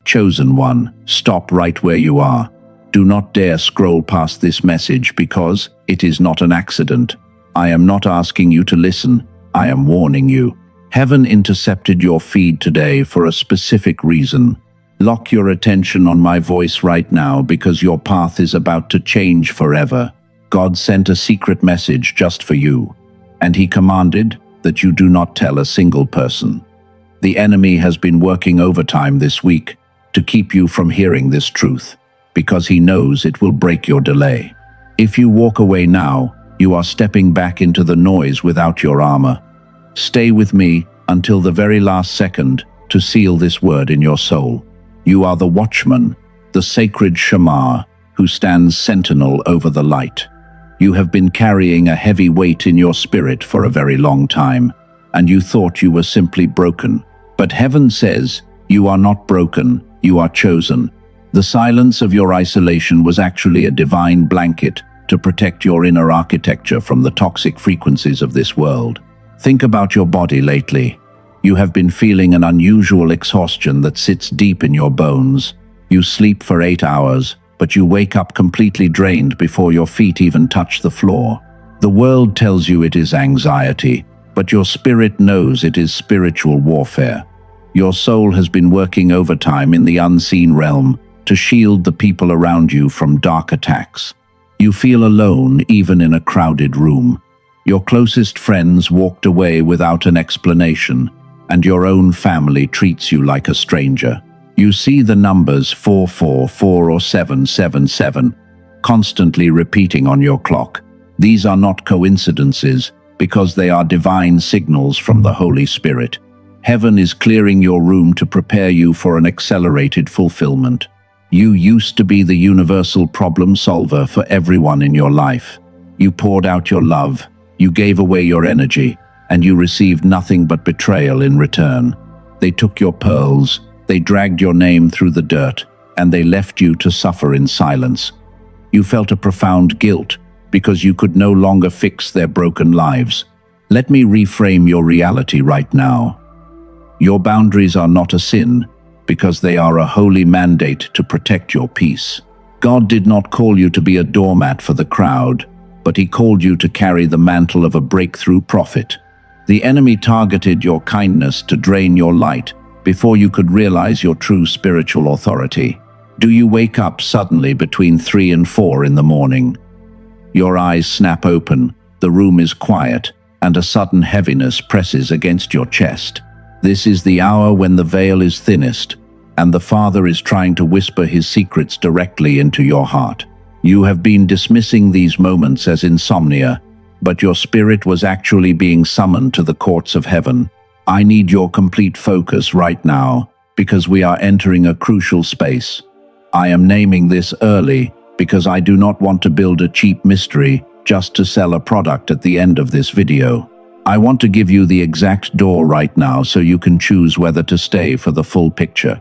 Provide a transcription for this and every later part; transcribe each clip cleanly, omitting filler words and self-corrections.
Chosen one, stop right where you are. Do not dare scroll past this message because it is not an accident. I am not asking you to listen, I am warning you. Heaven intercepted your feed today for a specific reason. Lock your attention on my voice right now because your path is about to change forever. God sent a secret message just for you, and He commanded that you do not tell a single person. The enemy has been working overtime this week to keep you from hearing this truth, because he knows it will break your delay. If you walk away now, you are stepping back into the noise without your armor. Stay with me until the very last second to seal this word in your soul. You are the watchman, the sacred shamar, who stands sentinel over the light. You have been carrying a heavy weight in your spirit for a very long time, and you thought you were simply broken. But heaven says, you are not broken, you are chosen. The silence of your isolation was actually a divine blanket to protect your inner architecture from the toxic frequencies of this world. Think about your body lately. You have been feeling an unusual exhaustion that sits deep in your bones. You sleep for 8 hours, but you wake up completely drained before your feet even touch the floor. The world tells you it is anxiety, but your spirit knows it is spiritual warfare. Your soul has been working overtime in the unseen realm to shield the people around you from dark attacks. You feel alone even in a crowded room. Your closest friends walked away without an explanation, and your own family treats you like a stranger. You see the numbers 444 or 777 constantly repeating on your clock. These are not coincidences, because they are divine signals from the Holy Spirit. Heaven is clearing your room to prepare you for an accelerated fulfillment. You used to be the universal problem solver for everyone in your life. You poured out your love, you gave away your energy, and you received nothing but betrayal in return. They took your pearls, they dragged your name through the dirt, and they left you to suffer in silence. You felt a profound guilt because you could no longer fix their broken lives. Let me reframe your reality right now. Your boundaries are not a sin, because they are a holy mandate to protect your peace. God did not call you to be a doormat for the crowd, but He called you to carry the mantle of a breakthrough prophet. The enemy targeted your kindness to drain your light before you could realize your true spiritual authority. Do you wake up suddenly between 3 and 4 in the morning? Your eyes snap open, the room is quiet, and a sudden heaviness presses against your chest. This is the hour when the veil is thinnest, and the Father is trying to whisper His secrets directly into your heart. You have been dismissing these moments as insomnia, but your spirit was actually being summoned to the courts of heaven. I need your complete focus right now, because we are entering a crucial space. I am naming this early because I do not want to build a cheap mystery just to sell a product at the end of this video. I want to give you the exact door right now so you can choose whether to stay for the full picture.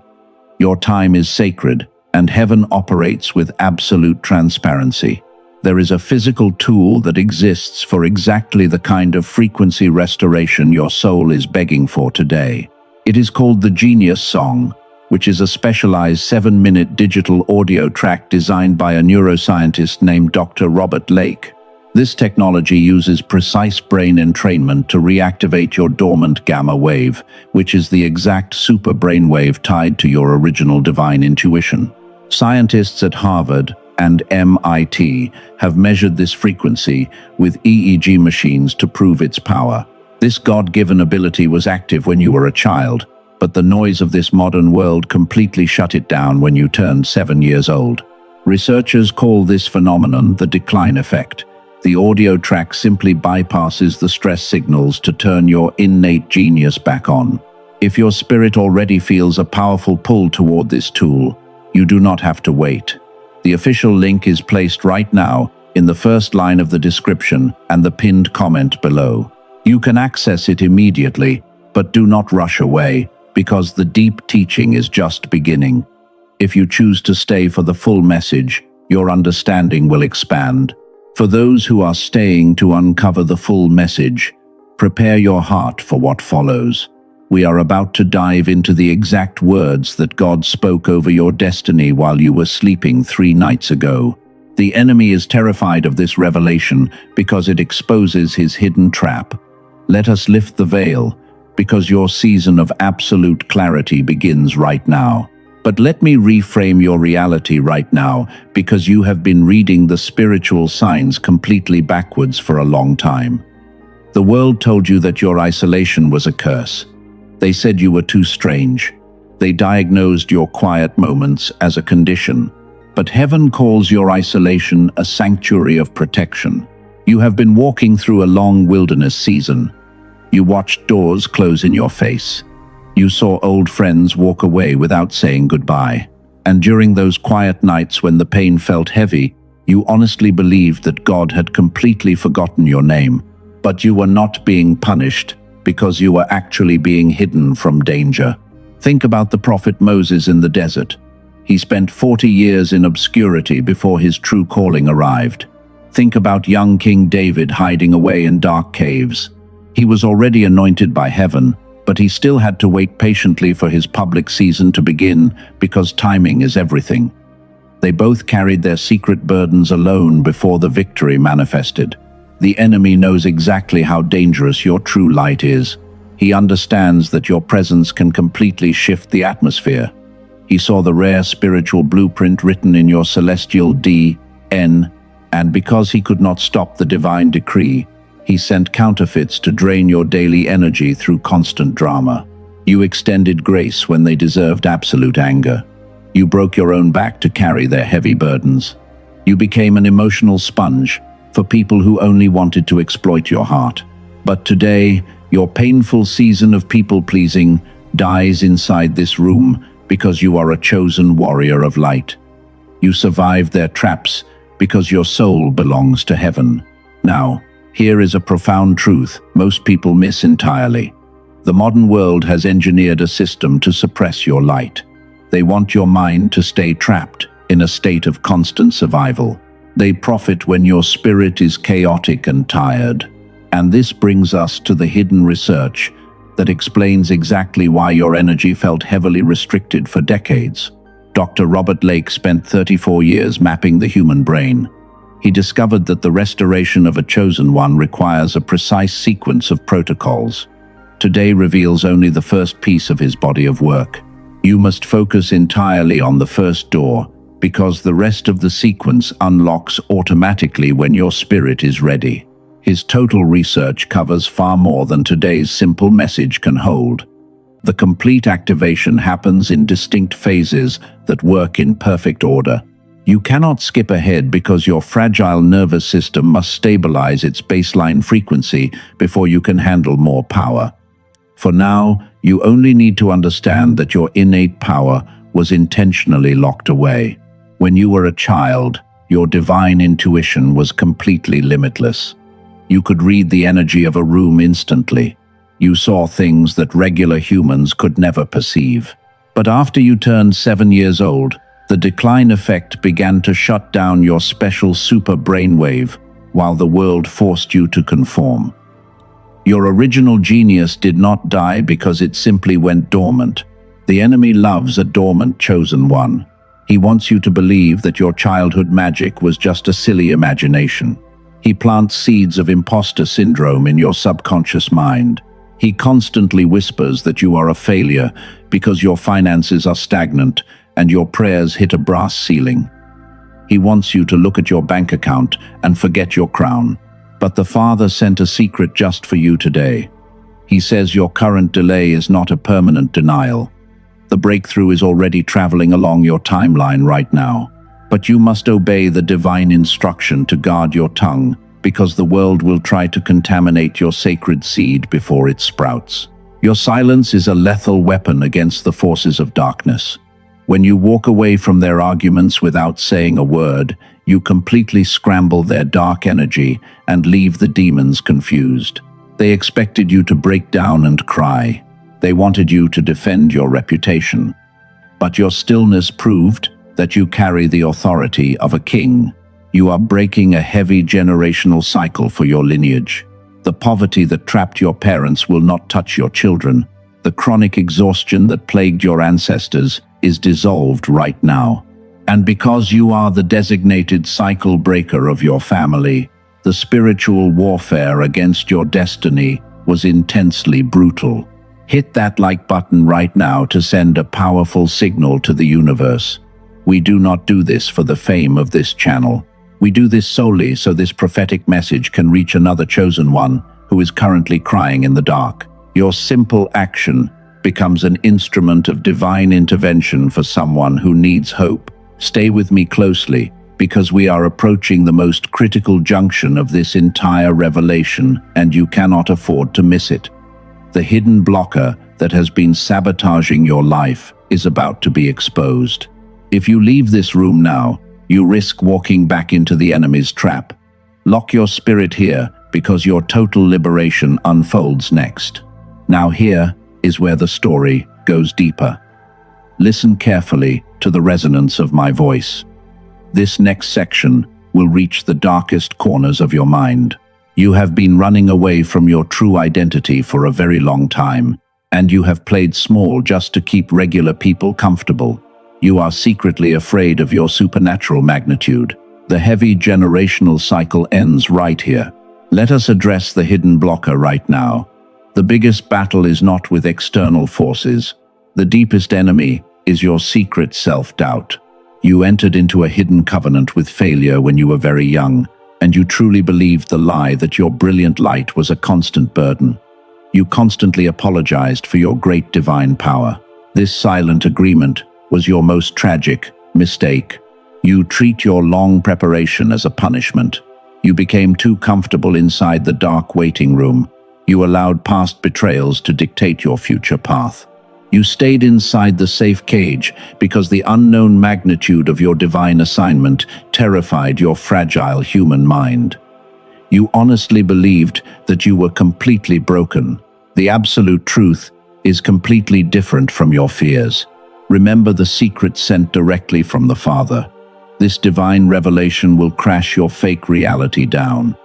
Your time is sacred, and heaven operates with absolute transparency. There is a physical tool that exists for exactly the kind of frequency restoration your soul is begging for today. It is called the Genius Song, which is a specialized 7-minute digital audio track designed by a neuroscientist named Dr. Robert Lake. This technology uses precise brain entrainment to reactivate your dormant gamma wave, which is the exact super brainwave tied to your original divine intuition. Scientists at Harvard and MIT have measured this frequency with EEG machines to prove its power. This God-given ability was active when you were a child, but the noise of this modern world completely shut it down when you turned 7 years old. Researchers call this phenomenon the decline effect. The audio track simply bypasses the stress signals to turn your innate genius back on. If your spirit already feels a powerful pull toward this tool, you do not have to wait. The official link is placed right now in the first line of the description and the pinned comment below. You can access it immediately, but do not rush away, because the deep teaching is just beginning. If you choose to stay for the full message, your understanding will expand. For those who are staying to uncover the full message, prepare your heart for what follows. We are about to dive into the exact words that God spoke over your destiny while you were sleeping 3 nights ago. The enemy is terrified of this revelation because it exposes his hidden trap. Let us lift the veil, because your season of absolute clarity begins right now. But let me reframe your reality right now, because you have been reading the spiritual signs completely backwards for a long time. The world told you that your isolation was a curse. They said you were too strange. They diagnosed your quiet moments as a condition. But heaven calls your isolation a sanctuary of protection. You have been walking through a long wilderness season. You watched doors close in your face. You saw old friends walk away without saying goodbye. And during those quiet nights when the pain felt heavy, you honestly believed that God had completely forgotten your name. But you were not being punished, because you were actually being hidden from danger. Think about the prophet Moses in the desert. He spent 40 years in obscurity before his true calling arrived. Think about young King David hiding away in dark caves. He was already anointed by heaven, but he still had to wait patiently for his public season to begin, because timing is everything. They both carried their secret burdens alone before the victory manifested. The enemy knows exactly how dangerous your true light is. He understands that your presence can completely shift the atmosphere. He saw the rare spiritual blueprint written in your celestial DNA, and because he could not stop the divine decree, he sent counterfeits to drain your daily energy through constant drama. You extended grace when they deserved absolute anger. You broke your own back to carry their heavy burdens. You became an emotional sponge for people who only wanted to exploit your heart. But today, your painful season of people-pleasing dies inside this room because you are a chosen warrior of light. You survived their traps because your soul belongs to heaven. Now, here is a profound truth most people miss entirely. The modern world has engineered a system to suppress your light. They want your mind to stay trapped in a state of constant survival. They profit when your spirit is chaotic and tired. And this brings us to the hidden research that explains exactly why your energy felt heavily restricted for decades. Dr. Robert Lake spent 34 years mapping the human brain. He discovered that the restoration of a chosen one requires a precise sequence of protocols. Today reveals only the first piece of his body of work. You must focus entirely on the first door, because the rest of the sequence unlocks automatically when your spirit is ready. His total research covers far more than today's simple message can hold. The complete activation happens in distinct phases that work in perfect order. You cannot skip ahead because your fragile nervous system must stabilize its baseline frequency before you can handle more power. For now, you only need to understand that your innate power was intentionally locked away. When you were a child, your divine intuition was completely limitless. You could read the energy of a room instantly. You saw things that regular humans could never perceive. But after you turned 7 years old, the decline effect began to shut down your special super brainwave, while the world forced you to conform. Your original genius did not die because it simply went dormant. The enemy loves a dormant chosen one. He wants you to believe that your childhood magic was just a silly imagination. He plants seeds of imposter syndrome in your subconscious mind. He constantly whispers that you are a failure because your finances are stagnant and your prayers hit a brass ceiling. He wants you to look at your bank account and forget your crown. But the Father sent a secret just for you today. He says your current delay is not a permanent denial. The breakthrough is already traveling along your timeline right now. But you must obey the divine instruction to guard your tongue, because the world will try to contaminate your sacred seed before it sprouts. Your silence is a lethal weapon against the forces of darkness. When you walk away from their arguments without saying a word, you completely scramble their dark energy and leave the demons confused. They expected you to break down and cry. They wanted you to defend your reputation. But your stillness proved that you carry the authority of a king. You are breaking a heavy generational cycle for your lineage. The poverty that trapped your parents will not touch your children. The chronic exhaustion that plagued your ancestors is dissolved right now. And because you are the designated cycle breaker of your family, the spiritual warfare against your destiny was intensely brutal. Hit that like button right now to send a powerful signal to the universe. We do not do this for the fame of this channel. We do this solely so this prophetic message can reach another chosen one who is currently crying in the dark. Your simple action becomes an instrument of divine intervention for someone who needs hope. Stay with me closely, because we are approaching the most critical junction of this entire revelation, and you cannot afford to miss it. The hidden blocker that has been sabotaging your life is about to be exposed. If you leave this room now, you risk walking back into the enemy's trap. Lock your spirit here, because your total liberation unfolds next. Now here is where the story goes deeper. Listen carefully to the resonance of my voice. This next section will reach the darkest corners of your mind. You have been running away from your true identity for a very long time, and you have played small just to keep regular people comfortable. You are secretly afraid of your supernatural magnitude. The heavy generational cycle ends right here. Let us address the hidden blocker right now. The biggest battle is not with external forces. The deepest enemy is your secret self-doubt. You entered into a hidden covenant with failure when you were very young, and you truly believed the lie that your brilliant light was a constant burden. You constantly apologized for your great divine power. This silent agreement was your most tragic mistake. You treat your long preparation as a punishment. You became too comfortable inside the dark waiting room. You allowed past betrayals to dictate your future path. You stayed inside the safe cage because the unknown magnitude of your divine assignment terrified your fragile human mind. You honestly believed that you were completely broken. The absolute truth is completely different from your fears. Remember the secret sent directly from the Father. This divine revelation will crash your fake reality down.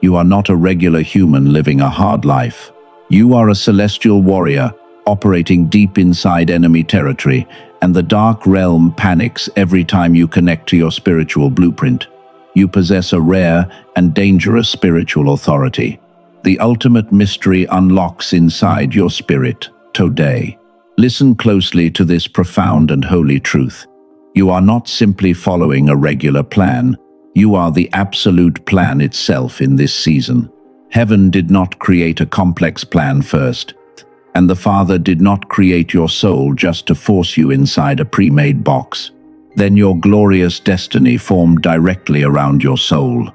You are not a regular human living a hard life. You are a celestial warrior operating deep inside enemy territory, and the dark realm panics every time you connect to your spiritual blueprint. You possess a rare and dangerous spiritual authority. The ultimate mystery unlocks inside your spirit today. Listen closely to this profound and holy truth. You are not simply following a regular plan. You are the absolute plan itself in this season. Heaven did not create a complex plan first, and the Father did not create your soul just to force you inside a pre-made box. Then your glorious destiny formed directly around your soul.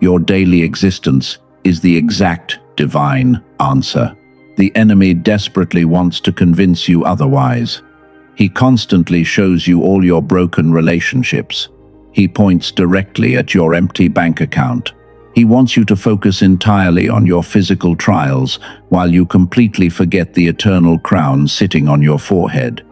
Your daily existence is the exact divine answer. The enemy desperately wants to convince you otherwise. He constantly shows you all your broken relationships. He points directly at your empty bank account. He wants you to focus entirely on your physical trials while you completely forget the eternal crown sitting on your forehead.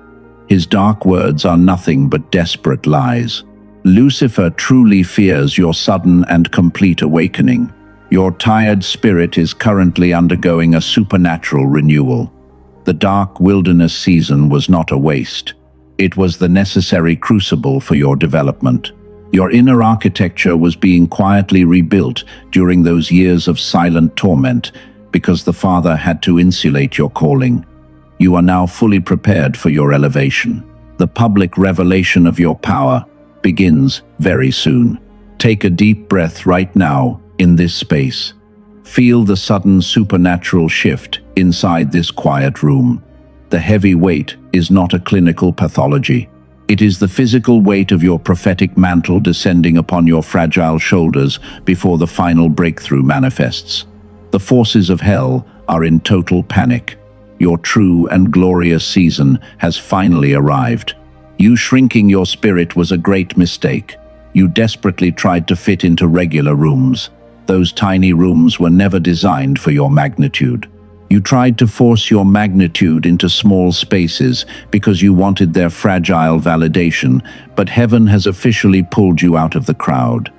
His dark words are nothing but desperate lies. Lucifer truly fears your sudden and complete awakening. Your tired spirit is currently undergoing a supernatural renewal. The dark wilderness season was not a waste. It was the necessary crucible for your development. Your inner architecture was being quietly rebuilt during those years of silent torment because the Father had to insulate your calling. You are now fully prepared for your elevation. The public revelation of your power begins very soon. Take a deep breath right now in this space. Feel the sudden supernatural shift inside this quiet room. The heavy weight is not a clinical pathology. It is the physical weight of your prophetic mantle descending upon your fragile shoulders before the final breakthrough manifests. The forces of hell are in total panic. Your true and glorious season has finally arrived. You shrinking your spirit was a great mistake. You desperately tried to fit into regular rooms. Those tiny rooms were never designed for your magnitude. You tried to force your magnitude into small spaces because you wanted their fragile validation, but heaven has officially pulled you out of the crowd.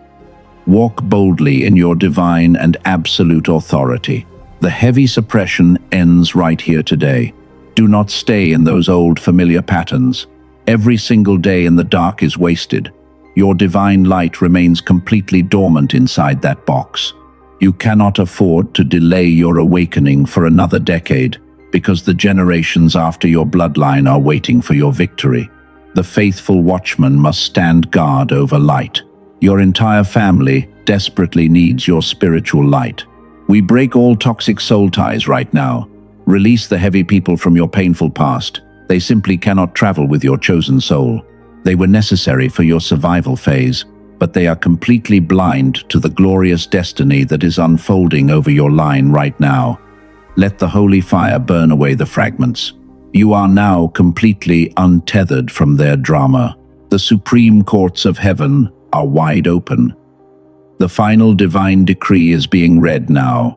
Walk boldly in your divine and absolute authority. The heavy suppression ends right here today. Do not stay in those old familiar patterns. Every single day in the dark is wasted. Your divine light remains completely dormant inside that box. You cannot afford to delay your awakening for another decade, because the generations after your bloodline are waiting for your victory. The faithful watchman must stand guard over light. Your entire family desperately needs your spiritual light. We break all toxic soul ties right now. Release the heavy people from your painful past. They simply cannot travel with your chosen soul. They were necessary for your survival phase, but they are completely blind to the glorious destiny that is unfolding over your line right now. Let the holy fire burn away the fragments. You are now completely untethered from their drama. The supreme courts of heaven are wide open. The final divine decree is being read now.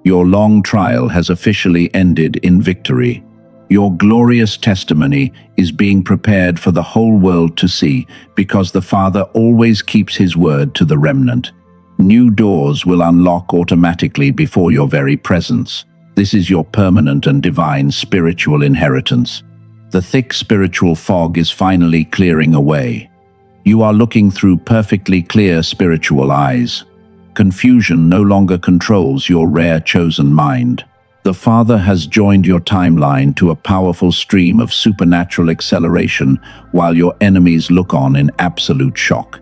Your long trial has officially ended in victory. Your glorious testimony is being prepared for the whole world to see, because the Father always keeps his word to the remnant. New doors will unlock automatically before your very presence. This is your permanent and divine spiritual inheritance. The thick spiritual fog is finally clearing away. You are looking through perfectly clear spiritual eyes. Confusion no longer controls your rare chosen mind. The Father has joined your timeline to a powerful stream of supernatural acceleration while your enemies look on in absolute shock.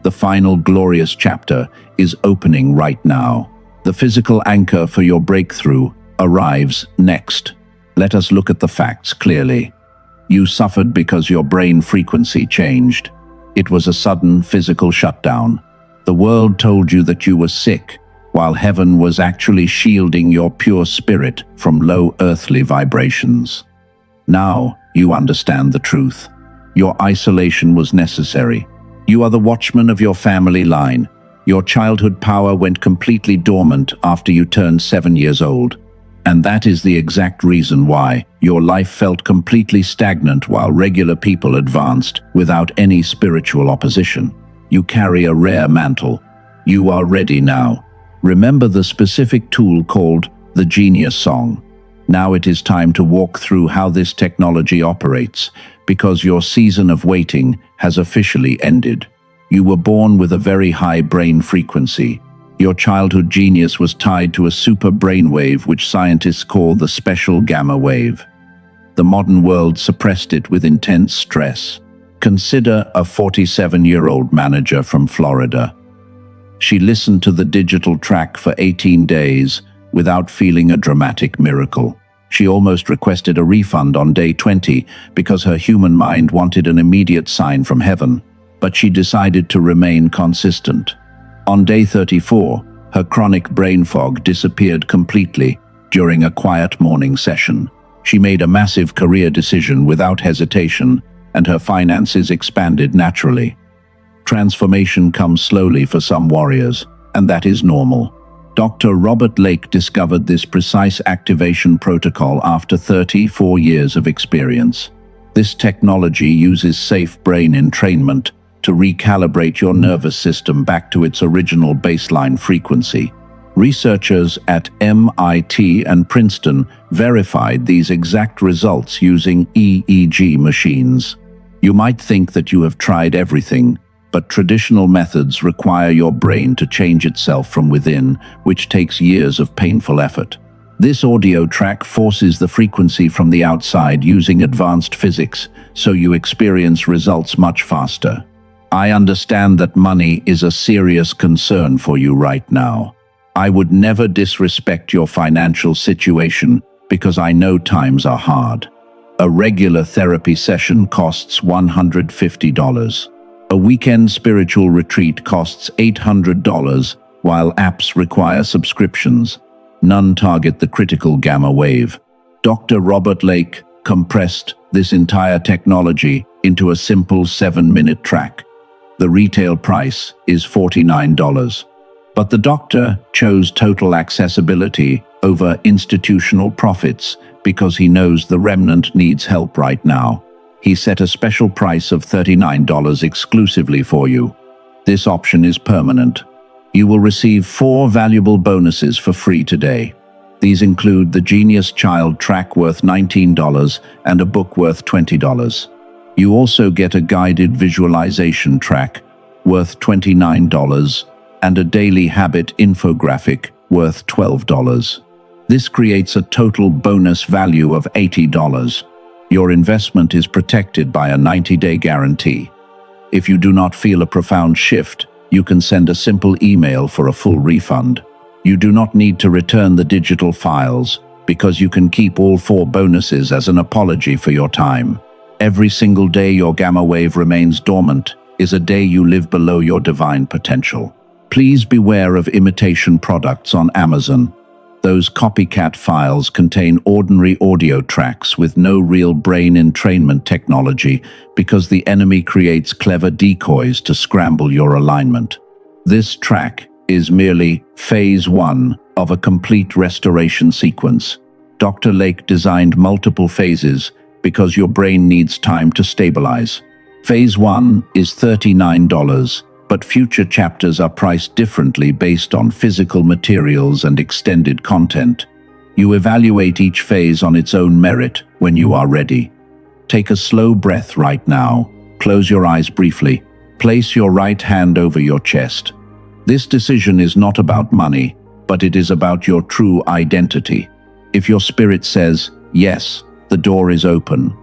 The final glorious chapter is opening right now. The physical anchor for your breakthrough arrives next. Let us look at the facts clearly. You suffered because your brain frequency changed. It was a sudden physical shutdown. The world told you that you were sick, while heaven was actually shielding your pure spirit from low earthly vibrations. Now you understand the truth. Your isolation was necessary. You are the watchman of your family line. Your childhood power went completely dormant after you turned 7 years old. And that is the exact reason why your life felt completely stagnant while regular people advanced without any spiritual opposition. You carry a rare mantle. You are ready now. Remember the specific tool called the Genius Song. Now it is time to walk through how this technology operates, because your season of waiting has officially ended. You were born with a very high brain frequency. Your childhood genius was tied to a super brainwave which scientists call the special gamma wave. The modern world suppressed it with intense stress. Consider a 47-year-old manager from Florida. She listened to the digital track for 18 days without feeling a dramatic miracle. She almost requested a refund on day 20 because her human mind wanted an immediate sign from heaven. But she decided to remain consistent. On day 34, her chronic brain fog disappeared completely during a quiet morning session. She made a massive career decision without hesitation, and her finances expanded naturally. Transformation comes slowly for some warriors, and that is normal. Dr. Robert Lake discovered this precise activation protocol after 34 years of experience. This technology uses safe brain entrainment to recalibrate your nervous system back to its original baseline frequency. Researchers at MIT and Princeton verified these exact results using EEG machines. You might think that you have tried everything, but traditional methods require your brain to change itself from within, which takes years of painful effort. This audio track forces the frequency from the outside using advanced physics, so you experience results much faster. I understand that money is a serious concern for you right now. I would never disrespect your financial situation because I know times are hard. A regular therapy session costs $150. A weekend spiritual retreat costs $800, while apps require subscriptions. None target the critical gamma wave. Dr. Robert Lake compressed this entire technology into a simple 7-minute track. The retail price is $49. But the doctor chose total accessibility over institutional profits because he knows the remnant needs help right now. He set a special price of $39 exclusively for you. This option is permanent. You will receive 4 valuable bonuses for free today. These include the Genius Child track worth $19 and a book worth $20. You also get a guided visualization track worth $29 and a daily habit infographic worth $12. This creates a total bonus value of $80. Your investment is protected by a 90-day guarantee. If you do not feel a profound shift, you can send a simple email for a full refund. You do not need to return the digital files because you can keep all 4 bonuses as an apology for your time. Every single day your gamma wave remains dormant is a day you live below your divine potential. Please beware of imitation products on Amazon. Those copycat files contain ordinary audio tracks with no real brain entrainment technology because the enemy creates clever decoys to scramble your alignment. This track is merely phase 1 of a complete restoration sequence. Dr. Lake designed multiple phases because your brain needs time to stabilize. Phase 1 is $39, but future chapters are priced differently based on physical materials and extended content. You evaluate each phase on its own merit when you are ready. Take a slow breath right now. Close your eyes briefly. Place your right hand over your chest. This decision is not about money, but it is about your true identity. If your spirit says, yes, the door is open.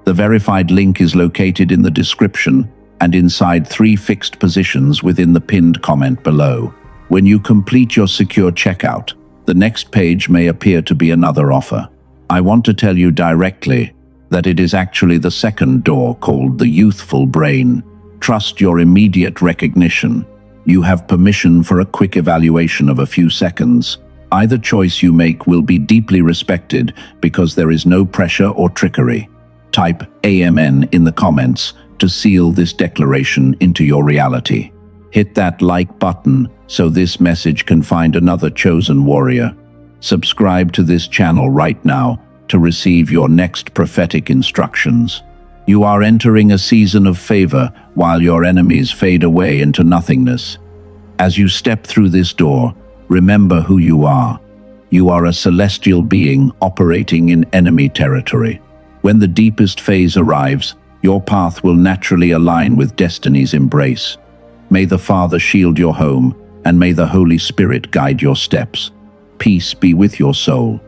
The verified link is located in the description and inside 3 fixed positions within the pinned comment below. When you complete your secure checkout, the next page may appear to be another offer. I want to tell you directly that it is actually the second door called the youthful brain. Trust your immediate recognition. You have permission for a quick evaluation of a few seconds. Either choice you make will be deeply respected because there is no pressure or trickery. Type AMN in the comments to seal this declaration into your reality. Hit that like button so this message can find another chosen warrior. Subscribe to this channel right now to receive your next prophetic instructions. You are entering a season of favor while your enemies fade away into nothingness. As you step through this door, remember who you are. You are a celestial being operating in enemy territory. When the deepest phase arrives, your path will naturally align with destiny's embrace. May the Father shield your home, and may the Holy Spirit guide your steps. Peace be with your soul.